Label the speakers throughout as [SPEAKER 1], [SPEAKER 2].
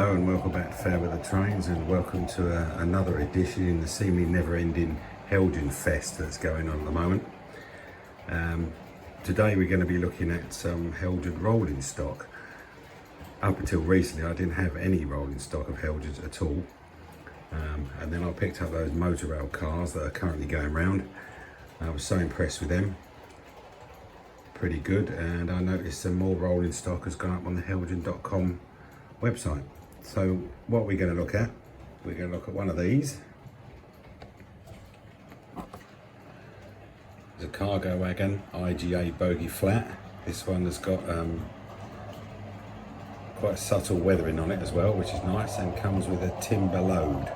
[SPEAKER 1] Hello and welcome back to Fair Weather Trains, and welcome to another edition in the seemingly never-ending Heljan fest that's going on at the moment. Today we're going to be looking at some Heljan rolling stock. Up until recently I didn't have any rolling stock of Heljans at all, and then I picked up those motor rail cars that are currently going round. I was so impressed with them, pretty good, and I noticed some more rolling stock has gone up on the Heljan.com website. So what we're going to look at, we're going to look at one of these. It's a cargo wagon, IGA bogey flat. This one has got quite subtle weathering on it as well, which is nice, and comes with a timber load.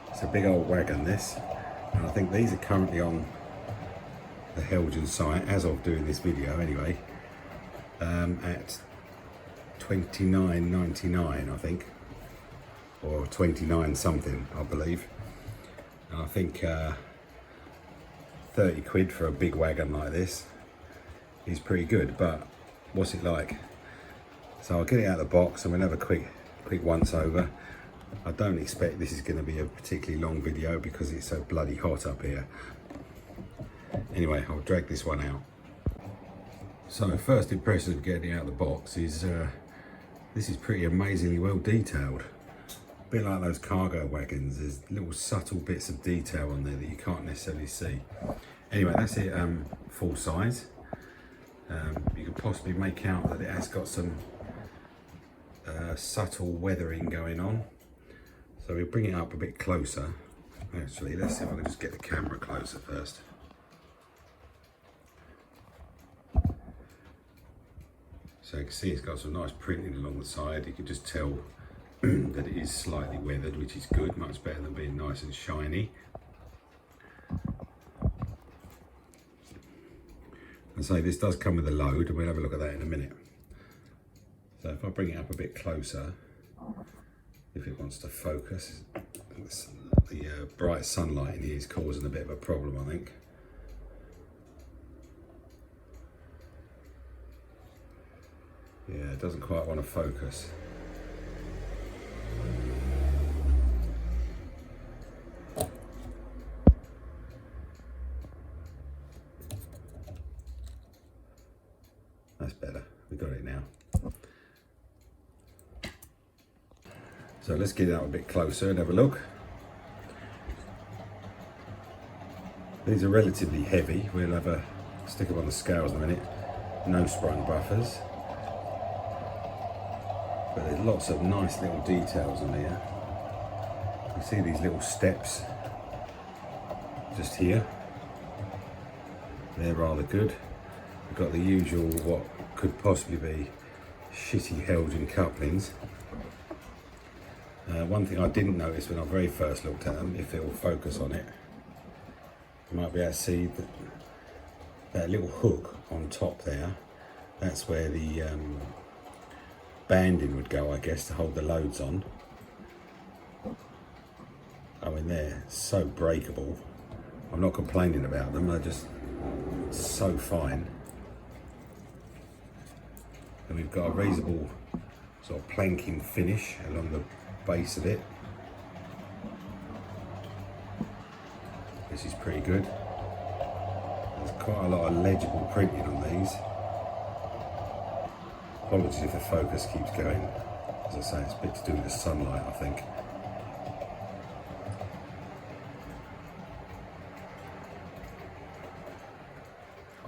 [SPEAKER 1] It's a big old wagon, this, and I think these are currently on the Heljan site as of doing this video anyway, at $29.99 I think, or 29 something I believe. And I think 30 quid for a big wagon like this is pretty good. But what's it like? So I'll get it out of the box and we'll have a quick once over. I don't expect this is going to be a particularly long video because it's so bloody hot up here. Anyway, I'll drag this one out. So first impression of getting it out of the box is this is pretty amazingly well detailed. A bit like those cargo wagons, there's little subtle bits of detail on there that you can't necessarily see. Anyway, that's it full size. You can possibly make out that it has got some subtle weathering going on. So we'll bring it up a bit closer. Actually, let's see if I can just get the camera closer first. So you can see it's got some nice printing along the side. You can just tell that it is slightly weathered, which is good, much better than being nice and shiny. And so this does come with a load, and we'll have a look at that in a minute. So if I bring it up a bit closer, if it wants to focus, the bright sunlight in here is causing a bit of a problem, I think. Yeah, it doesn't quite want to focus. That's better, we got it now. So let's get it up a bit closer and have a look. These are relatively heavy. We'll have a stick them on the scales in a minute. No sprung buffers. But there's lots of nice little details in here. You see these little steps just here. They're rather good. We've got the usual, what could possibly be shitty Heljan couplings. One thing I didn't notice when I very first looked at them, if it will focus on it, you might be able to see that little hook on top there. That's where the banding would go, I guess, to hold the loads on. I mean, they're so breakable. I'm not complaining about them, they're just so fine. And we've got a reasonable sort of planking finish along the base of it, which is pretty good. There's quite a lot of legible printing on these. Apologies if the focus keeps going. As I say, it's a bit to do with the sunlight, I think.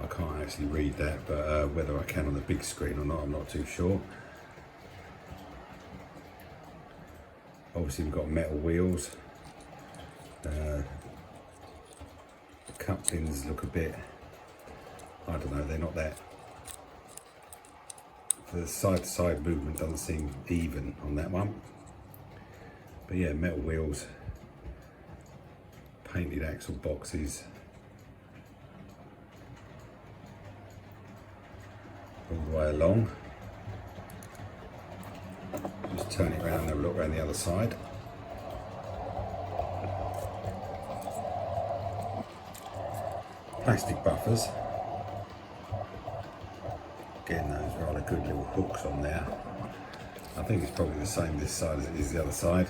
[SPEAKER 1] I can't actually read that, but whether I can on the big screen or not, I'm not too sure. Obviously we've got metal wheels. The couplings look a bit, I don't know, they're not that, the side to side movement doesn't seem even on that one. But yeah, metal wheels, painted axle boxes, all the way along. Just turn it around and have a look around the other side. Plastic buffers, getting those good little hooks on there. I think it's probably the same this side as it is the other side.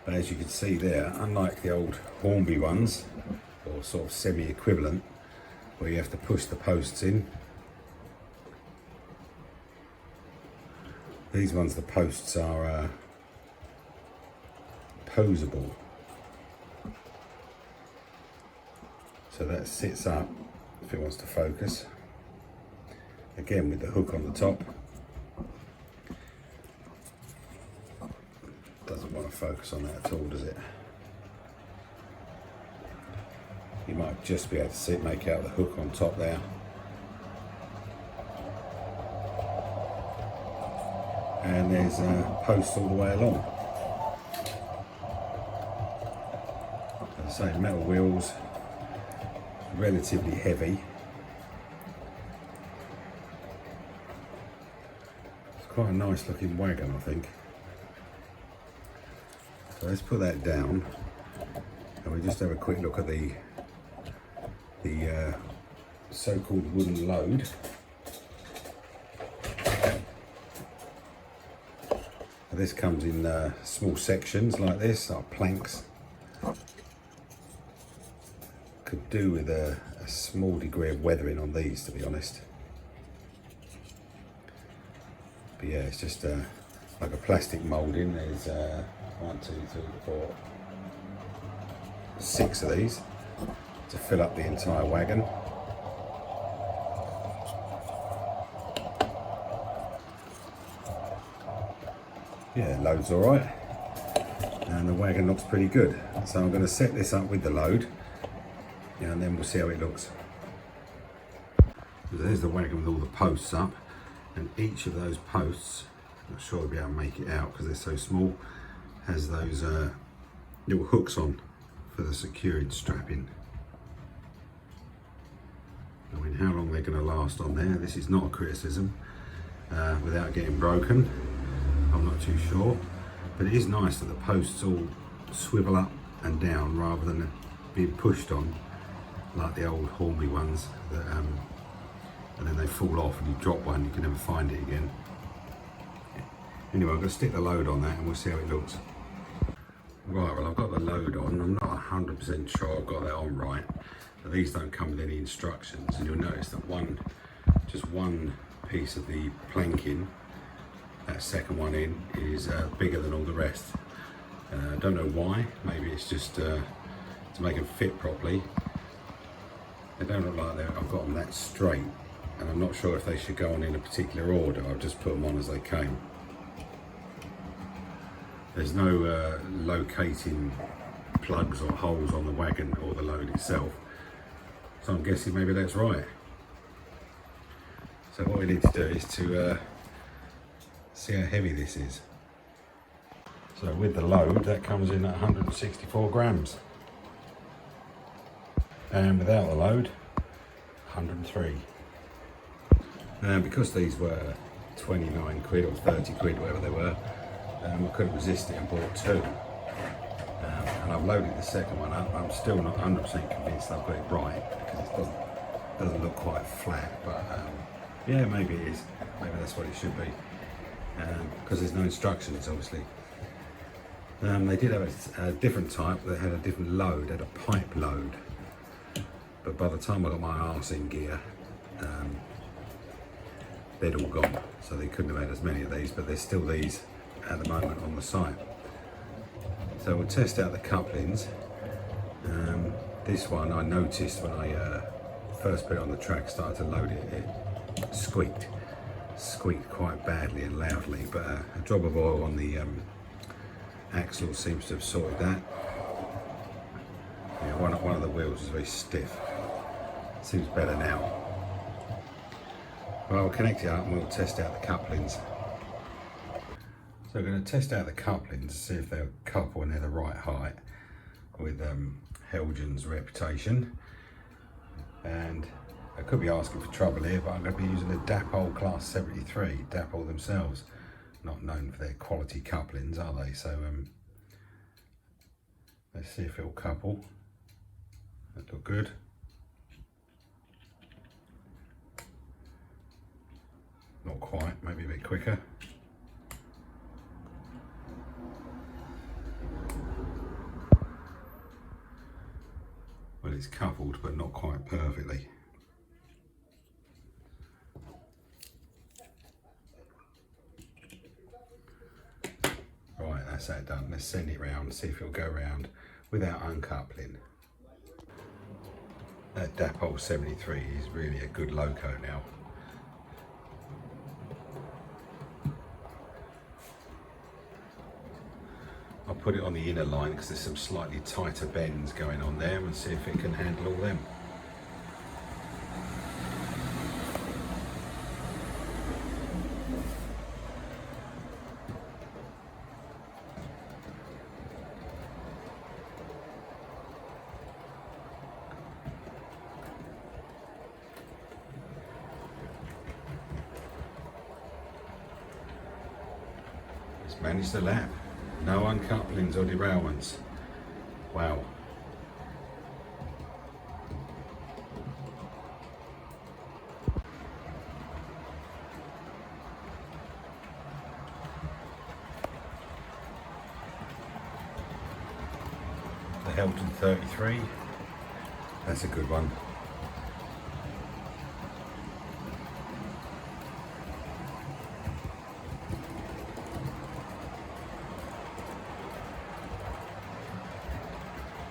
[SPEAKER 1] But as you can see there, unlike the old Hornby ones, or sort of semi-equivalent, where you have to push the posts in, these ones, the posts are posable. So that sits up if it wants to focus. Again, with the hook on the top. Doesn't want to focus on that at all, does it? You might just be able to see it, make out the hook on top there. And there's posts all the way along. As I say, metal wheels, relatively heavy. It's quite a nice looking wagon, I think. So let's put that down, and we just have a quick look at the so-called wooden load. This comes in small sections like this, like planks. Could do with a small degree of weathering on these, to be honest. But yeah, it's just like a plastic moulding. There's 1, 2, 3, 4, 6 of these to fill up the entire wagon. Yeah, load's all right, and the wagon looks pretty good. So I'm going to set this up with the load, and then we'll see how it looks. So there's the wagon with all the posts up, and each of those posts, I'm not sure I'll be able to make it out because they're so small, has those little hooks on for the securing strapping. I mean, how long they're going to last on there, this is not a criticism, without getting broken. I'm not too sure, but it is nice that the posts all swivel up and down rather than being pushed on like the old Hornby ones that, and then they fall off and you drop one, you can never find it again. Anyway, I'm going to stick the load on that and we'll see how it looks. Right, well, I've got the load on. I'm not 100% sure I've got that on right, but these don't come with any instructions, and you'll notice that just one piece of the planking, that second one in, is bigger than all the rest. I don't know why. Maybe it's just to make them fit properly. They don't look like I've got them that straight, and I'm not sure if they should go on in a particular order. I've just put them on as they came. There's no locating plugs or holes on the wagon or the load itself, so I'm guessing maybe that's right. So what we need to do is to see how heavy this is. So with the load, that comes in at 164 grams. And without the load, 103. Because these were 29 quid or 30 quid, whatever they were, I couldn't resist it and bought 2. And I've loaded the second one up. I'm still not 100% convinced I've got it right, because it doesn't look quite flat, but yeah, maybe it is. Maybe that's what it should be. Because there's no instructions, obviously. They did have a different type that had a different load, had a pipe load. But by the time I got my arse in gear, they'd all gone. So they couldn't have had as many of these, but there's still these at the moment on the site. So we'll test out the couplings. This one I noticed when I first put it on the track, started to load it, it squeaked quite badly and loudly, but a drop of oil on the axle seems to have sorted that. Yeah, one of the wheels is very stiff. Seems better now. Well, I'll connect it up and we'll test out the couplings. So we're going to test out the couplings to see if they'll couple and they're the right height with Heljan's reputation. And I could be asking for trouble here, but I'm going to be using a Dapol Class 73. Dapol themselves, not known for their quality couplings, are they? So let's see if it'll couple. That look good. quite, maybe a bit quicker. Well, it's coupled, but not quite perfectly. Right, that's that done. Let's send it round, see if it'll go round without uncoupling. That Dapol 73 is really a good loco now. I'll put it on the inner line because there's some slightly tighter bends going on there, and see if it can handle all them. It's managed the lap. No uncouplings or derailments. Wow. The Heljan 33. That's a good one.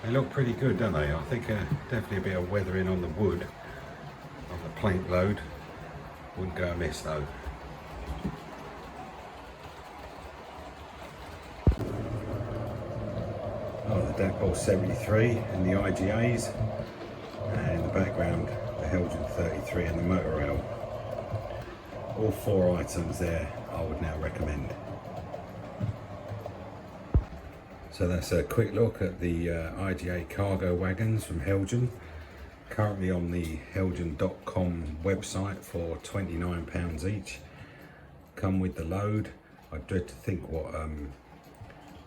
[SPEAKER 1] They look pretty good, don't they? I think definitely a bit of weathering on the wood, on the plank load. Wouldn't go amiss though. Oh, the Dapol 73 and the IGAs, and in the background the Heljan 33 and the motor rail. All 4 items there I would now recommend. So that's a quick look at the IGA cargo wagons from Heljan, currently on the heljan.com website for £29 each. Come with the load. I dread to think what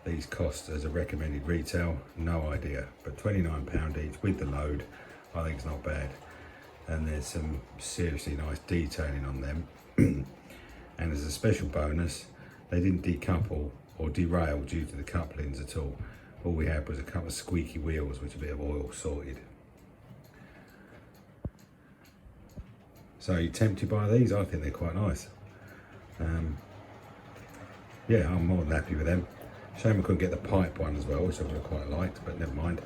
[SPEAKER 1] these cost as a recommended retail, no idea, but £29 each with the load I think it's not bad. And there's some seriously nice detailing on them. And as a special bonus, they didn't decouple or derail due to the couplings at all. All we had was a couple of squeaky wheels with a bit of oil sorted. So you tempted by these? I think they're quite nice. Yeah, I'm more than happy with them. Shame I couldn't get the pipe one as well, which I would have quite liked, but never mind.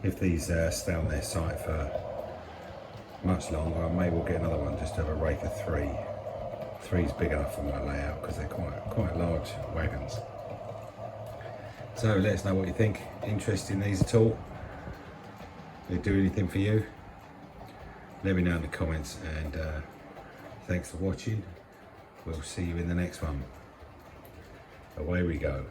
[SPEAKER 1] If these stay on their site for much longer, I may well get another one just to have a rake of 3. 3's big enough for my layout because they're quite large wagons. So let us know what you think. Interested in these at all? They do anything for you? Let me know in the comments, and thanks for watching. We'll see you in the next one. Away we go.